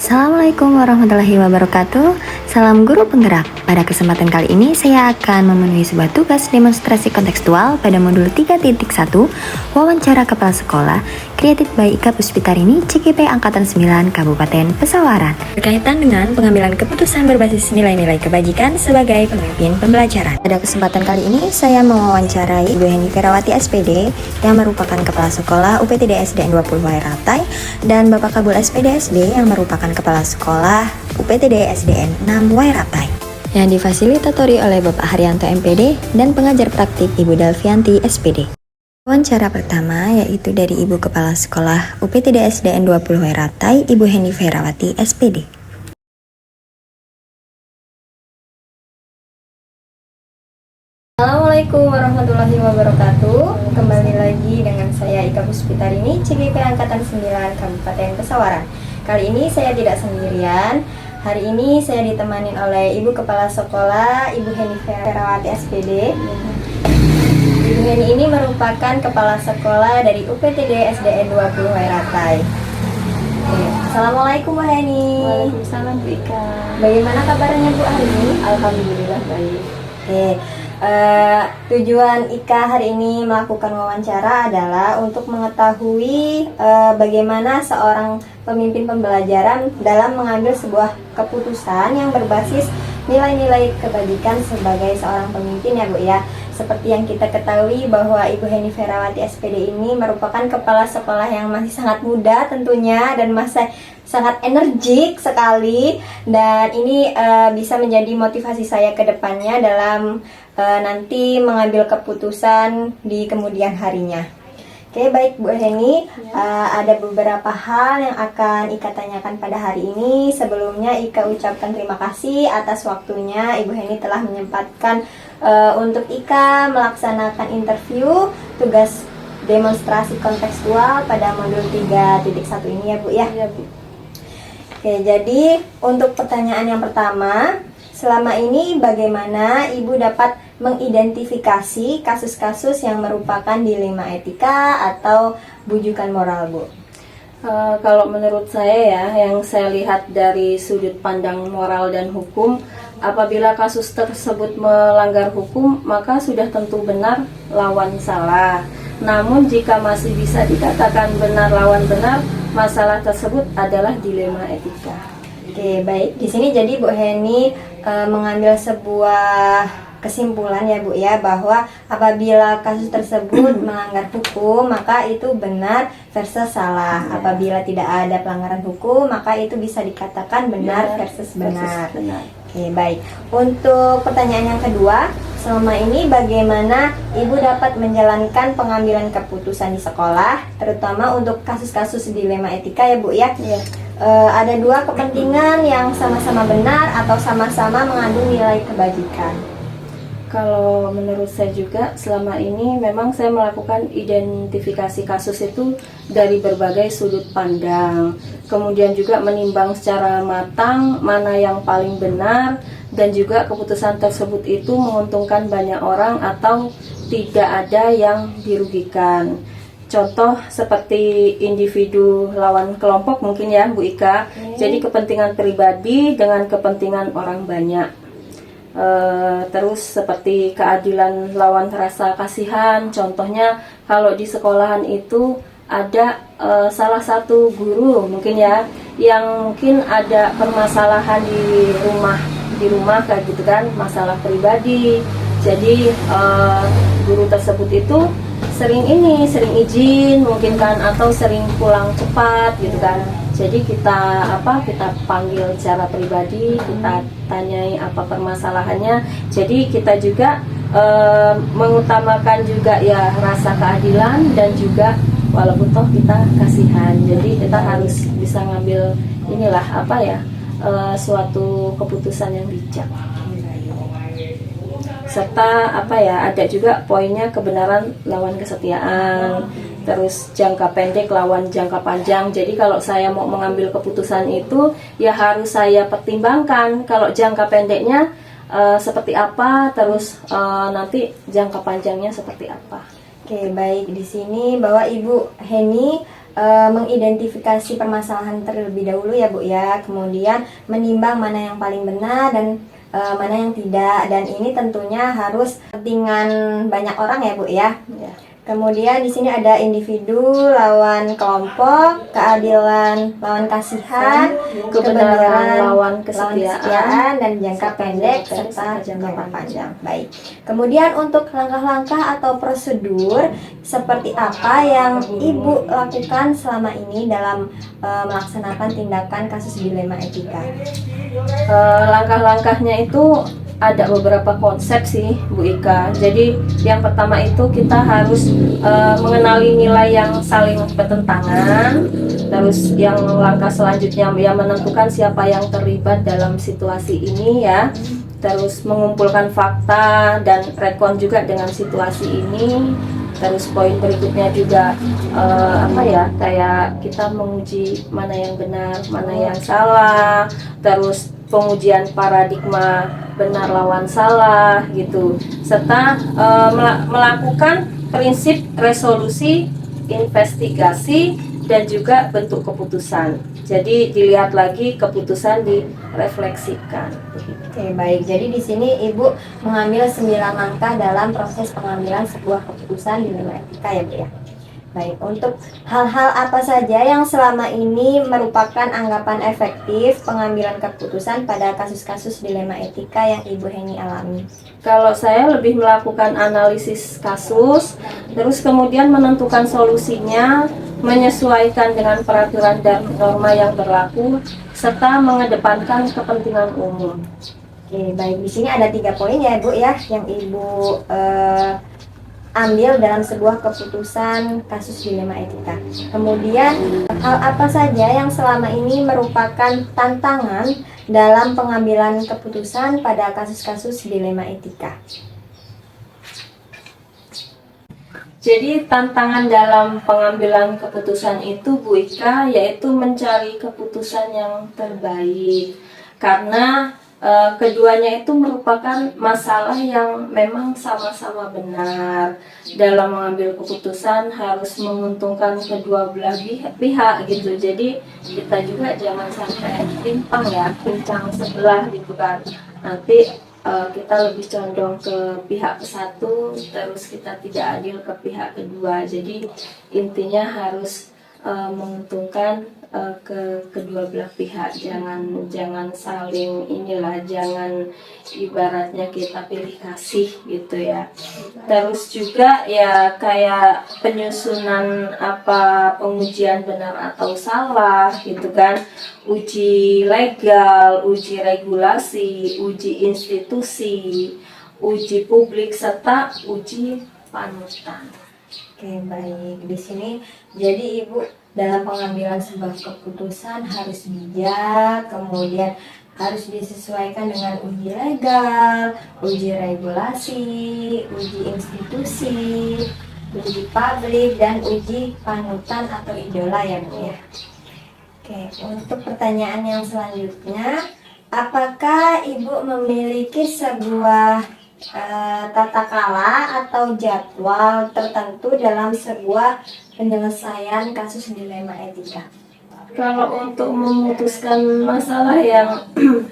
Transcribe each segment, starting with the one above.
Assalamualaikum warahmatullahi wabarakatuh. Salam guru penggerak. Pada kesempatan kali ini saya akan memenuhi sebuah tugas demonstrasi kontekstual pada modul 3.1 wawancara kepala sekolah Created by Ika Puspitarini CGP Angkatan 9 Kabupaten Pesawaran berkaitan dengan pengambilan keputusan berbasis nilai-nilai kebajikan sebagai pemimpin pembelajaran. Pada kesempatan kali ini saya mewawancarai Ibu Heni Ferawati SPD yang merupakan kepala sekolah UPTD SDN 20 Wairatai dan Bapak Kabul SPD SD yang merupakan kepala sekolah UPTD SDN 6 Wairatai yang difasilitatori oleh Bapak Haryanto MPD dan pengajar praktik Ibu Dalvianti SPD. Wawancara pertama yaitu dari Ibu Kepala Sekolah UPTD SDN 20 Wairatai, Ibu Heni Ferawati SPD. Assalamualaikum warahmatullahi wabarakatuh. Kembali lagi dengan saya Ika Puspitarini, CGP Angkatan 9 Kabupaten Pesawaran. Kali ini saya tidak sendirian. Hari ini saya ditemani oleh Ibu Kepala Sekolah, Ibu Heni Ferawati SPD. Ibu Heni ini merupakan Kepala Sekolah dari UPTD SDN 20 Wairatai. Assalamualaikum Bu Heni. Waalaikumsalam Bu Ika. Bagaimana kabarnya Bu hari ini? Alhamdulillah baik. Tujuan Ika hari ini melakukan wawancara adalah untuk mengetahui bagaimana seorang pemimpin pembelajaran dalam mengambil sebuah keputusan yang berbasis nilai-nilai kebajikan sebagai seorang pemimpin ya Bu ya. Seperti yang kita ketahui bahwa Ibu Heni Ferawati SPD ini merupakan kepala sekolah yang masih sangat muda tentunya dan masih sangat energik sekali, dan ini bisa menjadi motivasi saya ke depannya dalam nanti mengambil keputusan di kemudian harinya. Oke, baik Bu Heni, ada beberapa hal yang akan Ika tanyakan pada hari ini. Sebelumnya Ika ucapkan terima kasih atas waktunya Ibu Heni telah menyempatkan untuk Ika melaksanakan interview tugas demonstrasi kontekstual pada modul 3.1 ini ya Bu ya. Iya Bu. Oke, jadi untuk pertanyaan yang pertama, selama ini bagaimana Ibu dapat mengidentifikasi kasus-kasus yang merupakan dilema etika atau bujukan moral Bu? Kalau menurut saya ya, yang saya lihat dari sudut pandang moral dan hukum, apabila kasus tersebut melanggar hukum, maka sudah tentu benar lawan salah. Namun jika masih bisa dikatakan benar lawan benar, masalah tersebut adalah dilema etika. Oke, baik. Di sini jadi Bu Heni mengambil sebuah kesimpulan ya Bu ya, bahwa apabila kasus tersebut melanggar hukum maka itu benar versus salah. Apabila tidak ada pelanggaran hukum maka itu bisa dikatakan benar versus benar. Oke, baik. Untuk pertanyaan yang kedua, selama ini bagaimana Ibu dapat menjalankan pengambilan keputusan di sekolah, terutama untuk kasus-kasus dilema etika ya Bu ya? Iya. Ada dua kepentingan yang sama-sama benar atau sama-sama mengandung nilai kebajikan. Kalau menurut saya juga selama ini memang saya melakukan identifikasi kasus itu dari berbagai sudut pandang. Kemudian juga menimbang secara matang mana yang paling benar, dan juga keputusan tersebut itu menguntungkan banyak orang atau tidak ada yang dirugikan. Contoh seperti individu lawan kelompok mungkin ya Bu Ika. Jadi kepentingan pribadi dengan kepentingan orang banyak. Terus seperti keadilan lawan rasa kasihan. Contohnya kalau di sekolahan itu ada salah satu guru mungkin ya, yang mungkin ada permasalahan di rumah kayak gitu kan, masalah pribadi. Jadi guru tersebut itu sering izin mungkin kan, atau sering pulang cepat gitu kan. Jadi kita panggil secara pribadi, kita tanyai apa permasalahannya. Jadi kita juga mengutamakan juga ya rasa keadilan, dan juga walaupun toh kita kasihan. Jadi kita harus bisa ngambil suatu keputusan yang bijak. Serta ada juga poinnya kebenaran lawan kesetiaan. Terus jangka pendek lawan jangka panjang. Jadi kalau saya mau mengambil keputusan itu ya harus saya pertimbangkan kalau jangka pendeknya seperti apa, terus nanti jangka panjangnya seperti apa. Oke, baik. Di sini bahwa Ibu Heni mengidentifikasi permasalahan terlebih dahulu ya Bu ya, kemudian menimbang mana yang paling benar dan mana yang tidak, dan ini tentunya harus kepentingan banyak orang ya Bu ya. Ya. Kemudian di sini ada individu lawan kelompok, keadilan lawan kasihan, Kebenaran lawan kesetiaan, dan jangka pendek serta jangka panjang. Baik. Kemudian untuk langkah-langkah atau prosedur seperti apa yang Ibu lakukan selama ini dalam melaksanakan tindakan kasus dilema etika? Langkah-langkahnya itu ada beberapa konsep sih Bu Ika. Jadi yang pertama itu kita harus mengenali nilai yang saling bertentangan. Terus yang langkah selanjutnya ya menentukan siapa yang terlibat dalam situasi ini ya. Terus mengumpulkan fakta dan rekon juga dengan situasi ini. Terus poin berikutnya juga kayak kita menguji mana yang benar, mana yang salah. Terus pengujian paradigma benar lawan salah gitu, serta melakukan prinsip resolusi, investigasi, dan juga bentuk keputusan. Jadi dilihat lagi keputusan direfleksikan. Oke, baik. Jadi di sini Ibu mengambil 9 langkah dalam proses pengambilan sebuah keputusan dilema etika ya Bu ya. Baik, untuk hal-hal apa saja yang selama ini merupakan anggapan efektif pengambilan keputusan pada kasus-kasus dilema etika yang Ibu Heni alami? Kalau saya lebih melakukan analisis kasus, terus kemudian menentukan solusinya, menyesuaikan dengan peraturan dan norma yang berlaku, serta mengedepankan kepentingan umum. Oke, baik. Di sini ada 3 poin ya Bu ya yang Ibu ambil dalam sebuah keputusan kasus dilema etika. Kemudian hal apa saja yang selama ini merupakan tantangan dalam pengambilan keputusan pada kasus-kasus dilema etika? Jadi tantangan dalam pengambilan keputusan itu Bu Ika yaitu mencari keputusan yang terbaik, karena keduanya itu merupakan masalah yang memang sama-sama benar. Dalam mengambil keputusan harus menguntungkan kedua belah pihak gitu. Jadi kita juga jangan sampai timpang ya, pincang sebelah gitu kan. Nanti kita lebih condong ke pihak satu, terus kita tidak adil ke pihak kedua. Jadi intinya harus menguntungkan ke kedua belah pihak, jangan saling jangan ibaratnya kita pilih kasih gitu ya. Terus juga ya kayak penyusunan pengujian benar atau salah gitu kan, uji legal, uji regulasi, uji institusi, uji publik, serta uji panutan. Oke, baik. Di sini jadi Ibu dalam pengambilan sebuah keputusan harus bijak, kemudian harus disesuaikan dengan uji legal, uji regulasi, uji institusi, uji publik, dan uji panutan atau idola ya Bu ya. Oke, untuk pertanyaan yang selanjutnya, apakah Ibu memiliki sebuah tata kala atau jadwal tertentu dalam sebuah penyelesaian kasus dilema etika? Kalau untuk memutuskan masalah yang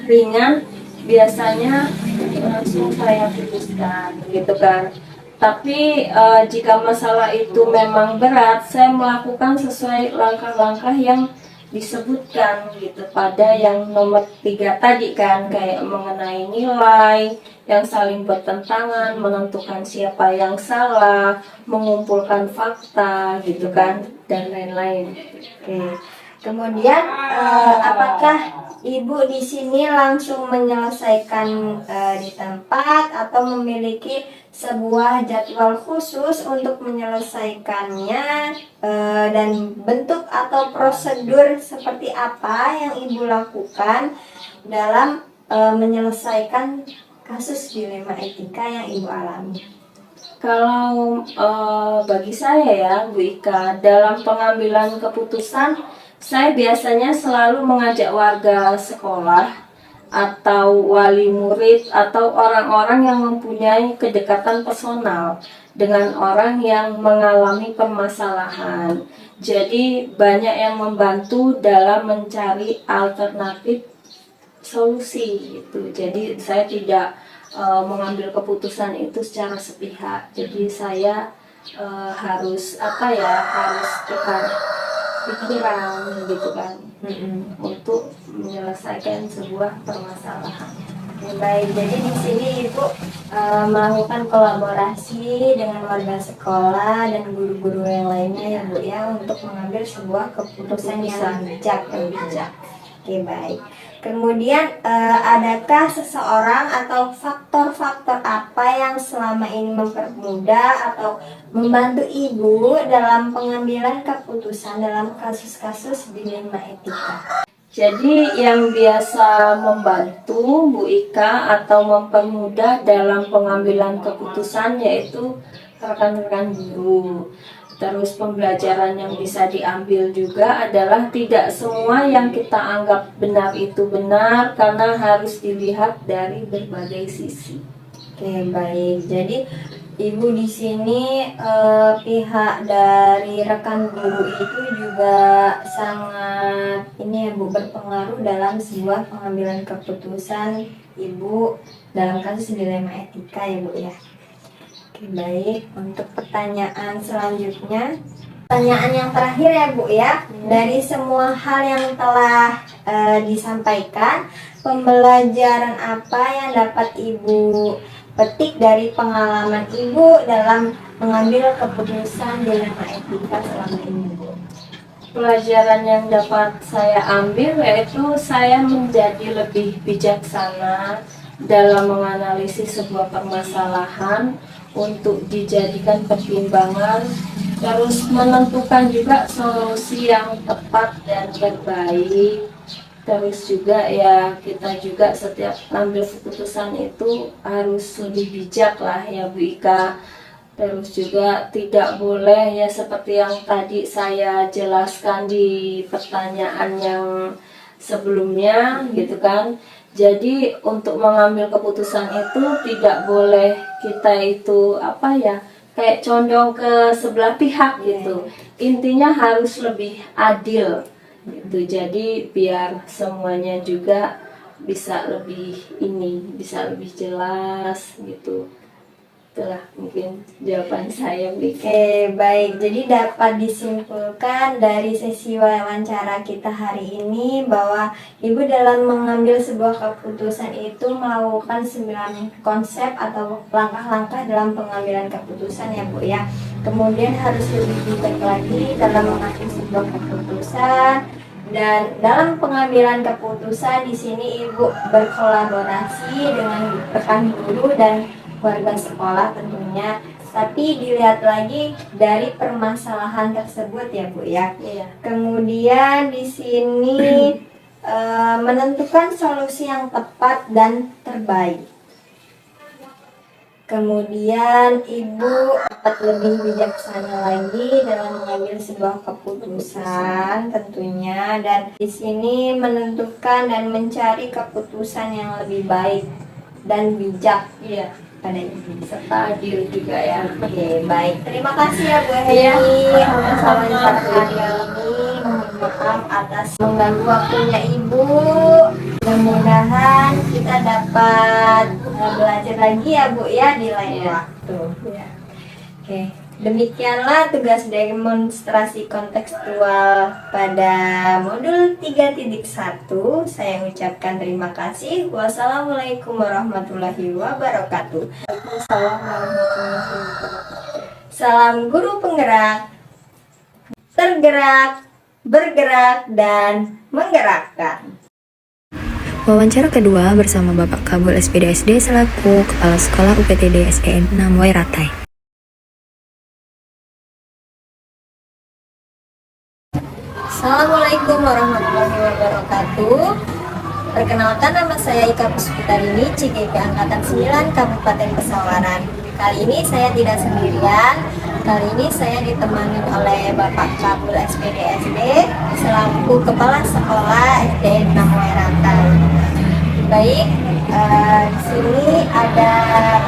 ringan, biasanya langsung saya putuskan gitu kan. Tapi jika masalah itu memang berat, saya melakukan sesuai langkah-langkah yang disebutkan gitu pada yang nomor 3 tadi kan, kayak mengenai nilai yang saling bertentangan, menentukan siapa yang salah, mengumpulkan fakta gitu kan, dan lain-lain. Oke. Kemudian apakah Ibu di sini langsung menyelesaikan di tempat atau memiliki sebuah jadwal khusus untuk menyelesaikannya, dan bentuk atau prosedur seperti apa yang Ibu lakukan dalam menyelesaikan kasus dilema etika yang Ibu alami? Kalau bagi saya ya Bu Ika, dalam pengambilan keputusan saya biasanya selalu mengajak warga sekolah atau wali murid atau orang-orang yang mempunyai kedekatan personal dengan orang yang mengalami permasalahan. Jadi banyak yang membantu dalam mencari alternatif solusi gitu. Jadi saya tidak mengambil keputusan itu secara sepihak. Jadi saya harus harus tukar pikiran gitu kan untuk menyelesaikan sebuah permasalahan. Baik, jadi di sini Ibu melakukan kolaborasi dengan warga sekolah dan guru-guru yang lainnya ya Bu ya, untuk mengambil sebuah keputusan yang bijak. Oke, baik. Kemudian adakah seseorang atau faktor-faktor apa yang selama ini mempermudah atau membantu Ibu dalam pengambilan keputusan dalam kasus-kasus dilema etika? Jadi yang biasa membantu Bu Ika atau mempermudah dalam pengambilan keputusan yaitu rekan-rekan guru. Terus pembelajaran yang bisa diambil juga adalah tidak semua yang kita anggap benar itu benar, karena harus dilihat dari berbagai sisi. Oke, baik. Jadi Ibu di sini pihak dari rekan guru itu juga sangat ini ya Bu, berpengaruh dalam sebuah pengambilan keputusan Ibu dalam kasus dilema etika ya Bu ya. Oke, baik. Untuk pertanyaan selanjutnya, pertanyaan yang terakhir ya Bu ya, dari semua hal yang telah disampaikan, pembelajaran apa yang dapat Ibu petik dari pengalaman Ibu dalam mengambil keputusan dilema etika selama ini Bu? Pelajaran yang dapat saya ambil yaitu saya menjadi lebih bijaksana dalam menganalisis sebuah permasalahan untuk dijadikan pertimbangan, terus menentukan juga solusi yang tepat dan terbaik. Terus juga ya kita juga setiap ambil keputusan itu harus lebih bijak lah ya Bu Ika. Terus juga tidak boleh ya seperti yang tadi saya jelaskan di pertanyaan yang sebelumnya gitu kan. Jadi untuk mengambil keputusan itu tidak boleh kita itu kayak condong ke sebelah pihak gitu. Intinya harus lebih adil gitu. Jadi biar semuanya juga bisa lebih lebih jelas gitu. Itulah mungkin jawaban saya. Oke, baik. Jadi dapat disimpulkan dari sesi wawancara kita hari ini bahwa Ibu dalam mengambil sebuah keputusan itu melakukan 9 konsep atau langkah-langkah dalam pengambilan keputusan ya Bu ya. Kemudian harus lebih bijak lagi dalam mengambil sebuah keputusan, dan dalam pengambilan keputusan di sini Ibu berkolaborasi dengan rekan guru dan warga sekolah tentunya, tapi dilihat lagi dari permasalahan tersebut ya Bu ya. Iya. Kemudian di sini menentukan solusi yang tepat dan terbaik. Kemudian Ibu dapat lebih bijaksana lagi dalam mengambil sebuah keputusan tentunya, dan di sini menentukan dan mencari keputusan yang lebih baik dan bijak. Iya. Pada Ibu Serta adil juga ya. Oke, baik. Terima kasih ya Bu Iya, Heni. sama-sama. Mohon maaf atas mengganggu waktunya Ibu. Mudah-mudahan kita dapat belajar lagi ya Bu ya di lain waktu. Iya. Oke, demikianlah tugas demonstrasi kontekstual pada modul 3.1. Saya ucapkan terima kasih. Wassalamualaikum warahmatullahi wabarakatuh. Salam guru penggerak, tergerak, bergerak, dan menggerakkan. Wawancara kedua bersama Bapak Kabul SPDSD selaku Kepala Sekolah UPTD SEN 6 Wairatai. Assalamualaikum warahmatullahi wabarakatuh. Perkenalkan, nama saya Ika Puspitarini, CGP Angkatan 9 Kabupaten Pesawaran. Kali ini saya tidak sendirian. Kali ini saya ditemani oleh Bapak Kabul SPDSD selaku Kepala Sekolah SDN 6 Wairatai. Baik, di sini ada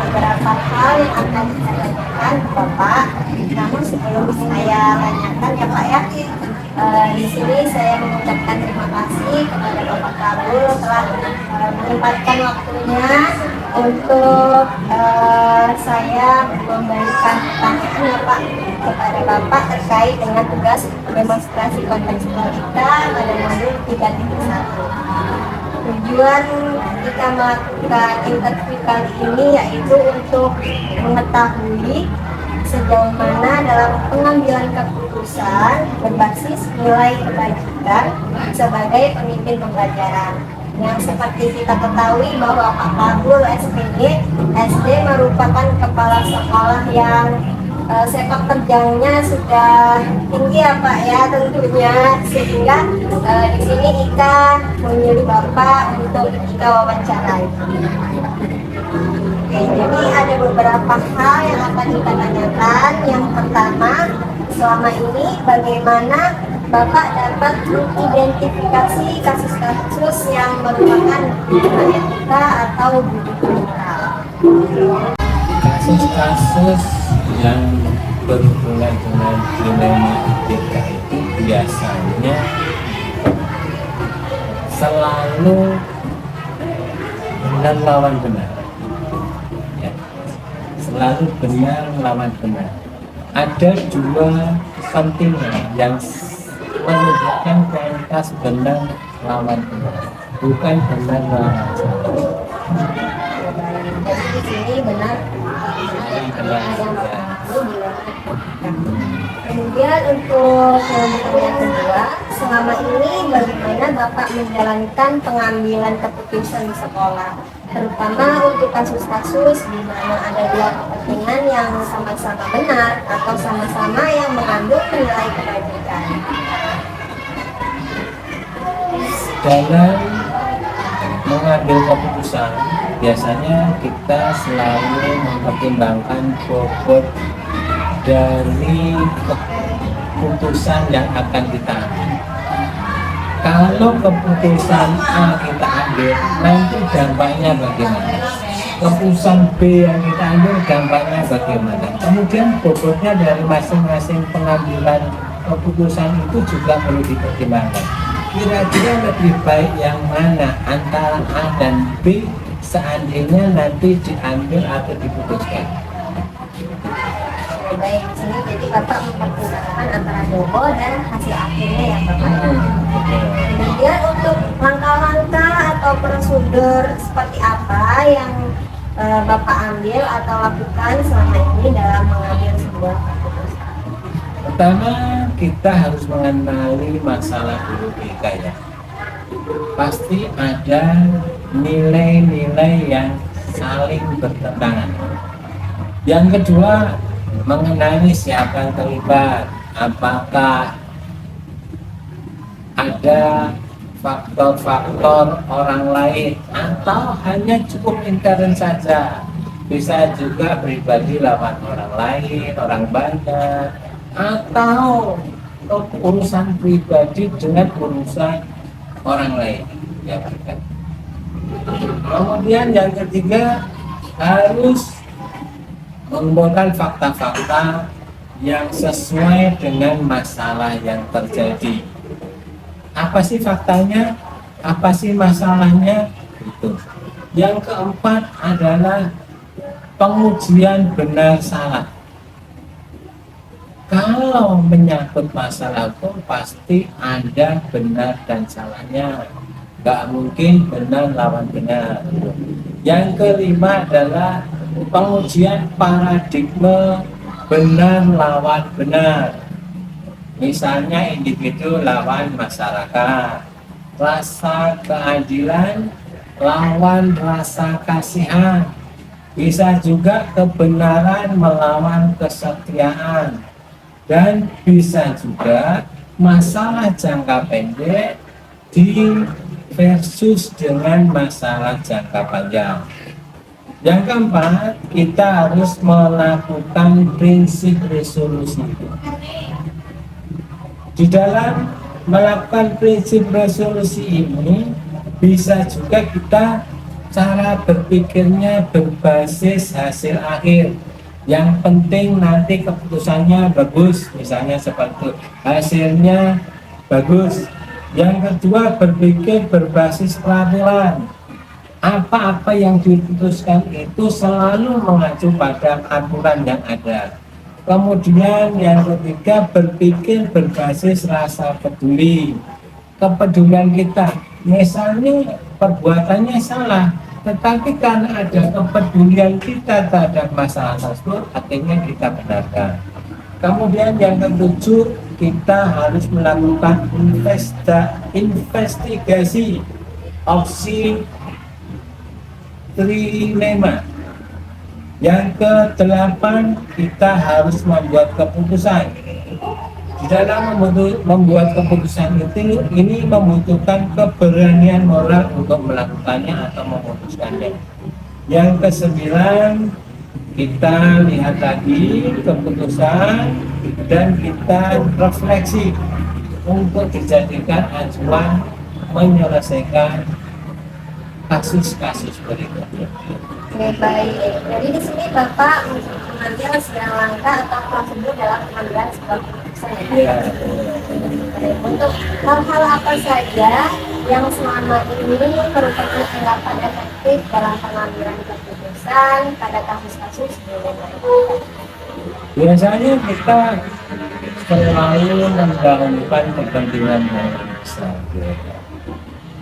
beberapa hal yang akan saya tanyakan tanyakan ke Bapak. Namun sebelum saya tanyakan ya Pak ya, di sini saya mengucapkan terima kasih kepada Bapak Kabul telah menyempatkan waktunya untuk saya memberikan pertanyaan ya Pak kepada Bapak terkait dengan tugas demonstrasi kontekstual kita pada modul 3.1. Tujuan kita melakukan interview kali ini yaitu untuk mengetahui sejauh mana dalam pengambilan keputusan berbasis nilai kebajikan sebagai pemimpin pembelajaran. Yang seperti kita ketahui bahwa Pak Kabul SD merupakan kepala sekolah yang sepak terjangnya sudah tinggi ya Pak ya tentunya, sehingga di sini Ika menyuruh Bapak untuk Ika wawancarai. Oke, jadi ada beberapa hal yang akan kita tanyakan. Yang pertama, selama ini bagaimana Bapak dapat mengidentifikasi kasus-kasus yang merupakan etika atau budi moral? Kasus-kasus yang berhubungan dengan dilema etika itu biasanya selalu benar lawan benar, ya. Selalu benar lawan benar. Ada dua kontingen yang menunjukkan kualitas benar lawan benar, bukan benar lawan salah. Jadi di sini benar. Kemudian untuk yang kedua, selama ini bagaimana Bapak menjalankan pengambilan keputusan di sekolah, terutama untuk kasus-kasus di mana ada dua kepentingan yang sama-sama benar atau sama-sama yang mengandung nilai kebajikan. Dalam mengambil keputusan, biasanya kita selalu mempertimbangkan bobot dari keputusan yang akan kita ambil. Kalau keputusan A kita ambil, nanti dampaknya bagaimana? Keputusan B yang kita ambil, dampaknya bagaimana? Kemudian bobotnya dari masing-masing pengambilan keputusan itu juga perlu dipertimbangkan. Kira-kira lebih baik yang mana antara A dan B seandainya nanti diambil atau diputuskan? Baik, di sini jadi Bapak mempertimbangkan antara bobot dan hasil akhirnya ya Bapak. Kemudian untuk langkah-langkah atau prosedur seperti apa yang Bapak ambil atau lakukan selama ini dalam mengambil sebuah keputusan? Pertama, kita harus mengenali masalah dulu kita ya. Pasti ada nilai-nilai yang saling bertentangan. Yang kedua, mengenali siapa yang terlibat, apakah ada faktor-faktor orang lain atau hanya cukup intern saja. Bisa juga pribadi lawan orang lain, orang banyak, atau urusan pribadi dengan urusan orang lain, ya. Kemudian yang ketiga, harus mengumpulkan fakta-fakta yang sesuai dengan masalah yang terjadi. Apa sih faktanya? Apa sih masalahnya? Itu. Yang keempat adalah pengujian benar salah. Kalau menyangkut masalah itu pasti ada benar dan salahnya. Gak mungkin benar lawan benar. Yang kelima adalah pengujian paradigma benar lawan benar. Misalnya individu lawan masyarakat, rasa keadilan lawan rasa kasihan, bisa juga kebenaran melawan kesetiaan, dan bisa juga masalah jangka pendek di versus dengan masalah jangka panjang. Yang keempat, kita harus melakukan prinsip resolusi. Di dalam melakukan prinsip resolusi ini, bisa juga kita cara berpikirnya berbasis hasil akhir. Yang penting nanti keputusannya bagus, misalnya seperti hasilnya bagus. Yang kedua, berpikir berbasis peraturan. Apa-apa yang diputuskan itu selalu mengacu pada aturan yang ada. Kemudian yang ketiga, berpikir berbasis rasa peduli. Kepedulian kita, misalnya perbuatannya salah, tetapi karena ada kepedulian kita terhadap masalah tersebut, akhirnya kita benarkan. Kemudian yang ketujuh, kita harus melakukan investigasi opsi trilema. Yang kedelapan, kita harus membuat keputusan. Di dalam membuat keputusan itu, ini membutuhkan keberanian moral untuk melakukannya atau memutuskannya. Yang kesembilan, kita lihat lagi keputusan dan kita refleksi untuk dijadikan acuan menyelesaikan kasus-kasus berikutnya. Oke, baik. Jadi di sini Bapak mengambil segala langkah atau prosedur dalam pengambilan sebuah keputusan ya. Baik. Untuk hal-hal apa saja yang selama ini merupakan anggapan efektif dalam pengambilan keputusan pada kasus-kasus dilema itu? Biasanya kita selalu mendahulukan kepentingan yang besar.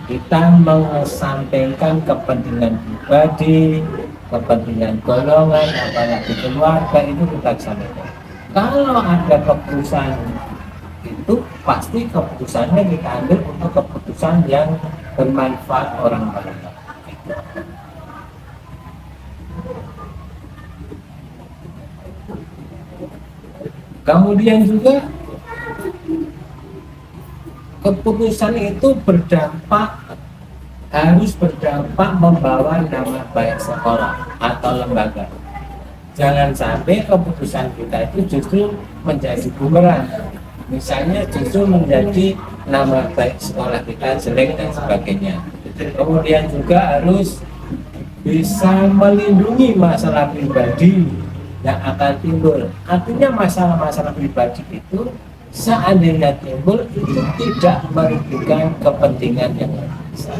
Kita mengesampingkan kepentingan pribadi, kepentingan golongan, apalagi keluarga, itu kita sampaikan. Kalau ada keputusan itu, pasti keputusannya kita ambil untuk keputusan yang bermanfaat orang banyak. Kemudian juga keputusan itu harus berdampak membawa nama baik sekolah atau lembaga. Jangan sampai keputusan kita itu justru menjadi bumerang. Misalnya justru menjadi nama baik sekolah kita jelek dan sebagainya. Kemudian juga harus bisa melindungi masalah pribadi yang akan timbul. Artinya masalah-masalah pribadi itu seandainya timbul itu tidak merugikan kepentingan yang besar.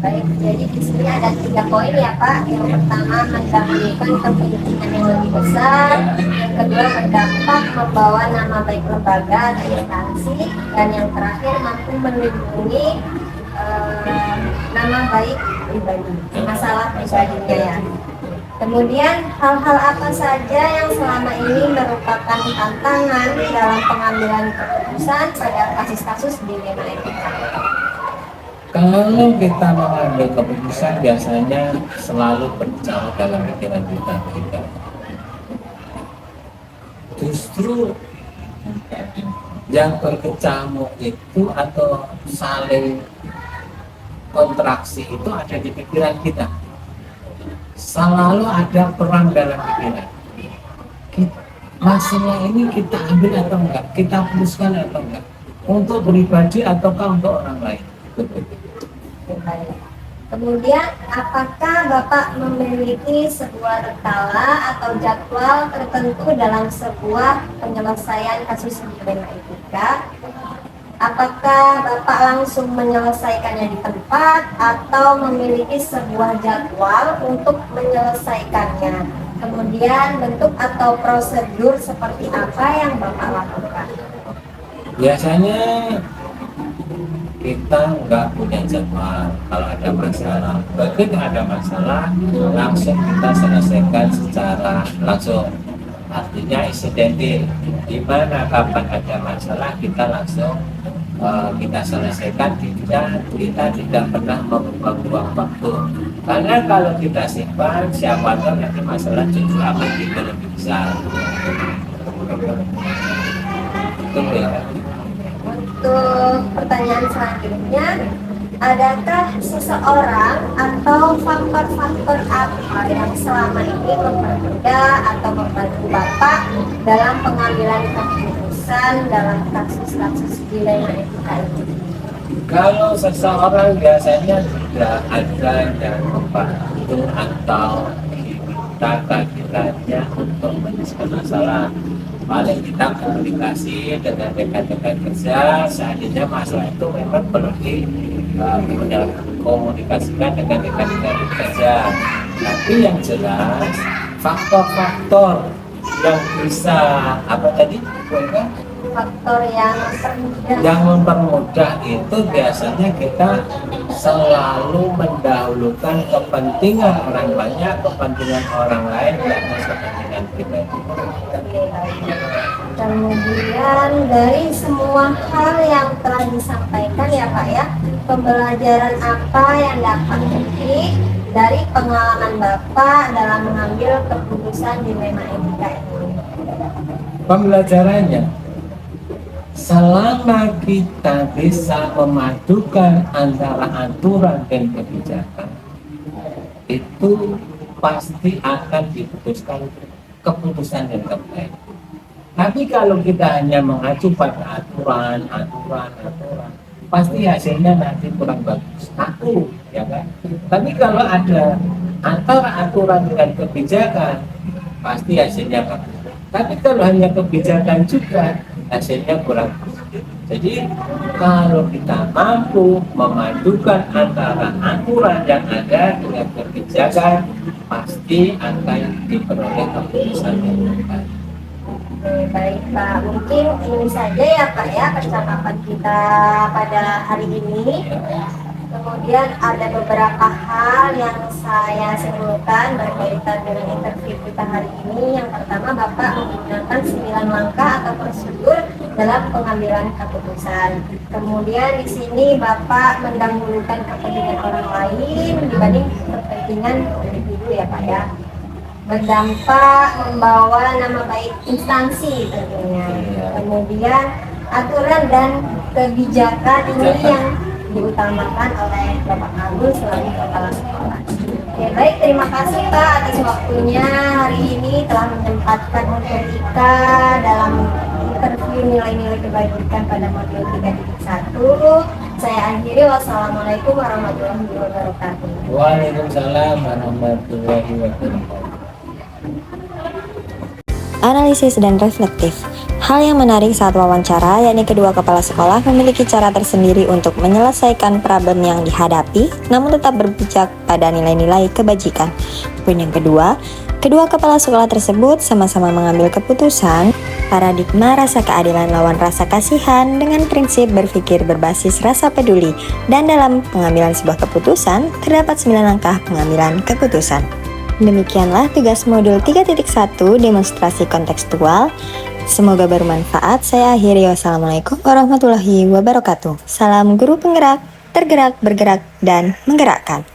Baik, jadi di sini ada 3 poin ya Pak. Yang pertama, mendahulukan kepentingan yang lebih besar. Yang kedua, berdampak membawa nama baik lembaga dan instansi. Dan yang terakhir, mampu melindungi nama baik pribadi, masalah pribadinya ya. Kemudian hal-hal apa saja yang selama ini merupakan tantangan dalam pengambilan keputusan pada kasus-kasus dilema etika? Kalau kita mengambil keputusan, biasanya selalu berbicara dalam pikiran kita. Justru yang berkecamuk itu atau saling kontraksi itu ada di pikiran kita. Selalu ada perang dalam pikiran. Masalah ini kita ambil atau enggak, kita putuskan atau enggak, untuk pribadi ataukah untuk orang lain. Kemudian, apakah Bapak memiliki sebuah rekala atau jadwal tertentu dalam sebuah penyelesaian kasus dilema etika? Apakah Bapak langsung menyelesaikannya di tempat atau memiliki sebuah jadwal untuk menyelesaikannya? Kemudian bentuk atau prosedur seperti apa yang Bapak lakukan? Biasanya kita nggak punya jadwal. Kalau ada masalah, begitu ada masalah langsung kita selesaikan secara langsung. Artinya insidentil, di mana kapan ada masalah kita langsung kita selesaikan, kita tidak pernah membuang waktu. Karena kalau kita simpan, siapa tahu nanti masalah justru akan kita lebih besar. Betul ya. Untuk pertanyaan selanjutnya, adakah seseorang atau faktor-faktor apa yang selama ini mempermudah atau membantu Bapak dalam pengambilan keputusan dalam kasus-kasus dilema etika ini? Kalau seseorang biasanya tidak ada yang membantu atau kita bukannya untuk menyelesaikan masalah. Paling kita komunikasi dengan rekan-rekan kerja, seandainya masalah itu memang perlu komunikasikan dengan rekan-rekan kerja. Tapi yang jelas faktor-faktor yang bisa apa tadi? Faktor yang mempermudah. Yang mempermudah itu biasanya kita selalu mendahulukan kepentingan orang banyak, kepentingan orang lain, dan kepentingan pribadi. Kemudian dari semua hal yang telah disampaikan ya Pak ya, pembelajaran apa yang dapat dipetik dari pengalaman Bapak dalam mengambil keputusan dilema etika ini? Pembelajarannya, selama kita bisa memadukan antara aturan dan kebijakan, itu pasti akan diputuskan keputusan yang terbaik. Tapi kalau kita hanya mengacu pada aturan, pasti hasilnya nanti kurang bagus. Aku, ya kan? Tapi kalau ada antara aturan dengan kebijakan, pasti hasilnya bagus. Tapi kalau hanya kebijakan juga, hasilnya kurang bagus. Jadi kalau kita mampu memadukan antara aturan yang ada dengan kebijakan, pasti akan diperoleh keputusan yang terbaik. Baik Pak, mungkin ini saja ya Pak ya percakapan kita pada hari ini. Kemudian ada beberapa hal yang saya simpulkan berkaitan dengan interview kita hari ini. Yang pertama, Bapak menggunakan 9 langkah atau prosedur dalam pengambilan keputusan. Kemudian di sini Bapak mendahulukan kepentingan orang lain dibanding kepentingan individu ya Pak ya. Berdampak membawa nama baik instansi tentunya. Kemudian aturan dan kebijakan ini yang diutamakan oleh Bapak Kabul selaku kepala sekolah. Oke, baik, terima kasih Pak atas waktunya hari ini telah menyempatkan etika dalam interview nilai-nilai kebajikan pada modul 3.1. Saya akhiri, wassalamualaikum warahmatullahi wabarakatuh. Waalaikumsalam warahmatullahi wabarakatuh. Analisis dan reflektif. Hal yang menarik saat wawancara, yakni kedua kepala sekolah memiliki cara tersendiri untuk menyelesaikan problem yang dihadapi, namun tetap berpijak pada nilai-nilai kebajikan. Poin yang kedua, kedua kepala sekolah tersebut sama-sama mengambil keputusan paradigma rasa keadilan lawan rasa kasihan dengan prinsip berpikir berbasis rasa peduli, dan dalam pengambilan sebuah keputusan, terdapat 9 langkah pengambilan keputusan. Demikianlah tugas modul 3.1 demonstrasi kontekstual. Semoga bermanfaat. Saya akhiri. Wassalamualaikum warahmatullahi wabarakatuh. Salam guru penggerak, tergerak, bergerak, dan menggerakkan.